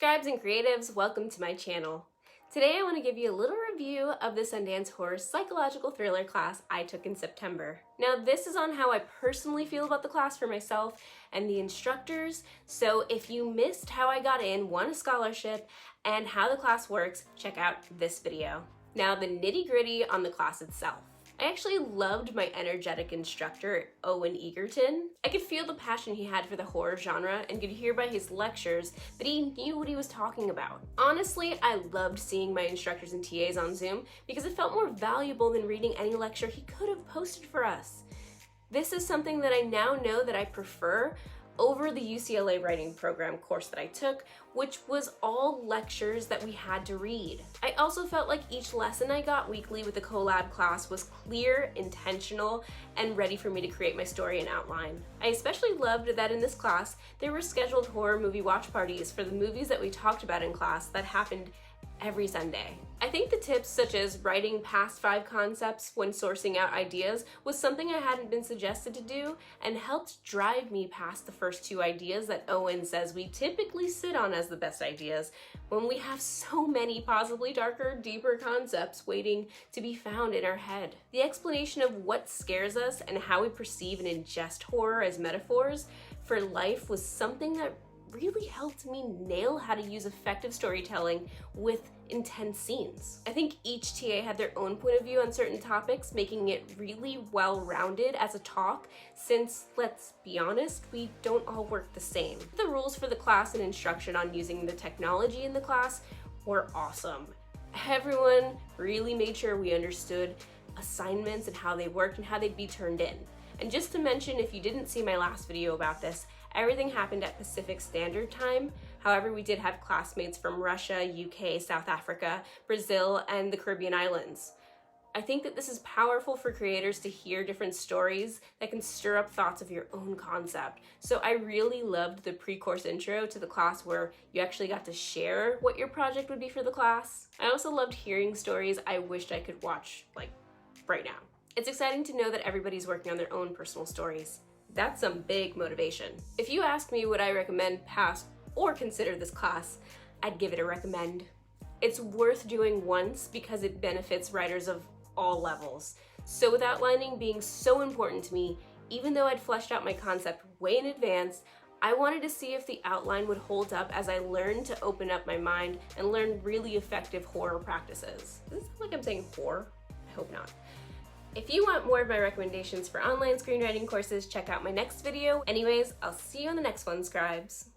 Scribes and creatives, welcome to my channel. Today I want to give you a little review of the Sundance Horror Psychological Thriller class I took in September. Now this is on how I personally feel about the class for myself and the instructors, so if you missed how I got in, won a scholarship, and how the class works, check out this video. Now the nitty-gritty on the class itself. I actually loved my energetic instructor, Owen Egerton. I could feel the passion he had for the horror genre and could hear by his lectures that he knew what he was talking about. Honestly, I loved seeing my instructors and TAs on Zoom because it felt more valuable than reading any lecture he could have posted for us. This is something that I now know that I prefer over the UCLA writing program course that I took, which was all lectures that we had to read. I also felt like each lesson I got weekly with the Collab class was clear, intentional, and ready for me to create my story and outline. I especially loved that in this class, there were scheduled horror movie watch parties for the movies that we talked about in class that happened every Sunday. I think the tips such as writing past 5 concepts when sourcing out ideas was something I hadn't been suggested to do and helped drive me past the first 2 ideas that Owen says we typically sit on as the best ideas when we have so many possibly darker, deeper concepts waiting to be found in our head. The explanation of what scares us and how we perceive and ingest horror as metaphors for life was something that really helped me nail how to use effective storytelling with intense scenes. I think each TA had their own point of view on certain topics, making it really well-rounded as a talk, since, let's be honest, we don't all work the same. The rules for the class and instruction on using the technology in the class were awesome. Everyone really made sure we understood assignments and how they worked and how they'd be turned in. And just to mention, if you didn't see my last video about this, everything happened at Pacific Standard Time. However, we did have classmates from Russia, UK, South Africa, Brazil, and the Caribbean islands. I think that this is powerful for creators to hear different stories that can stir up thoughts of your own concept. So I really loved the pre-course intro to the class where you actually got to share what your project would be for the class. I also loved hearing stories I wished I could watch, like, right now. It's exciting to know that everybody's working on their own personal stories. That's some big motivation. If you asked me would I recommend, pass, or consider this class, I'd give it a recommend. It's worth doing once because it benefits writers of all levels. So with outlining being so important to me, even though I'd fleshed out my concept way in advance, I wanted to see if the outline would hold up as I learned to open up my mind and learn really effective horror practices. Does it sound like I'm saying whore? I hope not. If you want more of my recommendations for online screenwriting courses, check out my next video. Anyways, I'll see you on the next one, scribes.